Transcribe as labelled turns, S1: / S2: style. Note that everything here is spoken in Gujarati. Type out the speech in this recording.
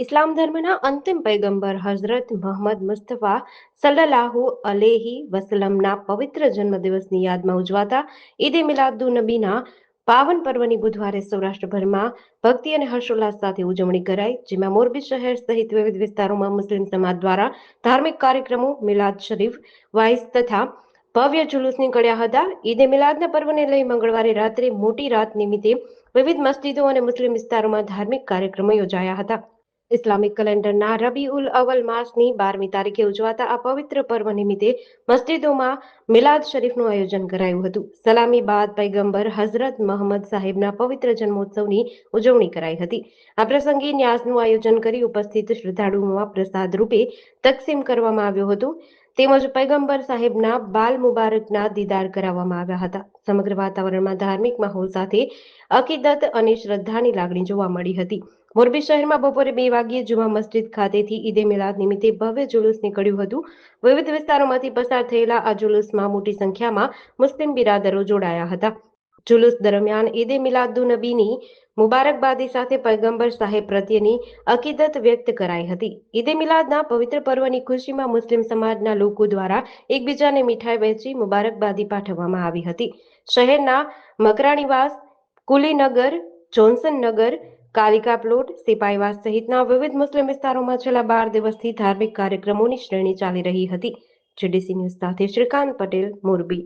S1: ઇસ્લામ ધર્મના અંતિમ પૈગંબર હઝરત મુહમ્મદ મુસ્તફા સલ્લલ્લાહુ અલૈહિ વસલ્લમના પવિત્ર જન્મદિવસની યાદમાં ઉજવાતા ઈદે મિલાદુન્નબીના પાવન પર્વની બુધવારે સૌરાષ્ટ્રભરમાં ભક્તિ અને હર્ષોલ્લાસ સાથે ઉજવણી કરાઈ, જેમાં મોરબી શહેર સહિત વિવિધ વિસ્તારોમાં મુસ્લિમ સમાજ દ્વારા ધાર્મિક કાર્યક્રમો, મિલાદ શરીફ, વાઇઝ તથા ભવ્ય જુલુસ નીકળ્યા હતા. ઈદે મિલાદના પર્વને લઈ મંગળવારે રાત્રે મોટી રાત નિમિત્તે વિવિધ મસ્જિદો અને મુસ્લિમ વિસ્તારોમાં ધાર્મિક કાર્યક્રમો યોજાયા હતા. ઇસ્લામિક કેલેન્ડરના રબીઉલ અવલ માસની 12મી તારીખે ઉજવાતા આ પવિત્ર પર્વ નિમિત્તે મસ્જિદોમાં મિલાદ શરીફનું આયોજન કરાયું હતું. સલામી બાદ પૈગંબર હઝરત મુહમ્મદ સાહેબના પવિત્ર જન્મોત્સવની ઉજવણી કરાઈ હતી. આ પ્રસંગે ન્યાઝનું આયોજન કરી ઉપસ્થિત શ્રદ્ધાળુઓમાં પ્રસાદ રૂપે તકસીમ કરવામાં આવ્યું હતું. તેમજ પૈગંબર સાહેબના બાલ મુબારકના દીદાર કરાવવામાં આવ્યા હતા. સમગ્ર વાતાવરણમાં ધાર્મિક માહોલ સાથે અકીદત અને શ્રદ્ધાની લાગણી જોવા મળી હતી. મોરબી શહેરમાં બપોરે 2 વાગ્યે જુમા મસ્જિદ ખાતેથી ઈદે મિલાદ નિમિત્તે ભવ્ય જુલુસ નીકળ્યું હતું. વિવિધ વિસ્તારોમાંથી પસાર થયેલા આ જુલુસમાં મોટી સંખ્યામાં મુસ્લિમ બિરાદરો જોડાયા હતા. જુલુસ દરમિયાન ઈદે મિલાદુન્નબીની મુબારકબાદી સાથે પૈગંબર સાહેબ પ્રત્યેની અકીદત વ્યક્ત કરાઈ હતી. ઈદે મિલાદના પવિત્ર પર્વની ખુશીમાં મુસ્લિમ સમાજના લોકો દ્વારા એકબીજાને મીઠાઈ વહેંચી મુબારકબાદી પાઠવવામાં આવી હતી. શહેરના મકરાણીવાસ, કુલીનગર, જોન્સનનગર, કાલિકા પ્લોટ, સિપાહીવાસ સહિતના વિવિધ મુસ્લિમ વિસ્તારોમાં છેલ્લા 12 દિવસથી ધાર્મિક કાર્યક્રમોની શ્રેણી ચાલી રહી હતી. જીડીસી ન્યૂઝ સાથે શ્રીકાંત પટેલ, મોરબી.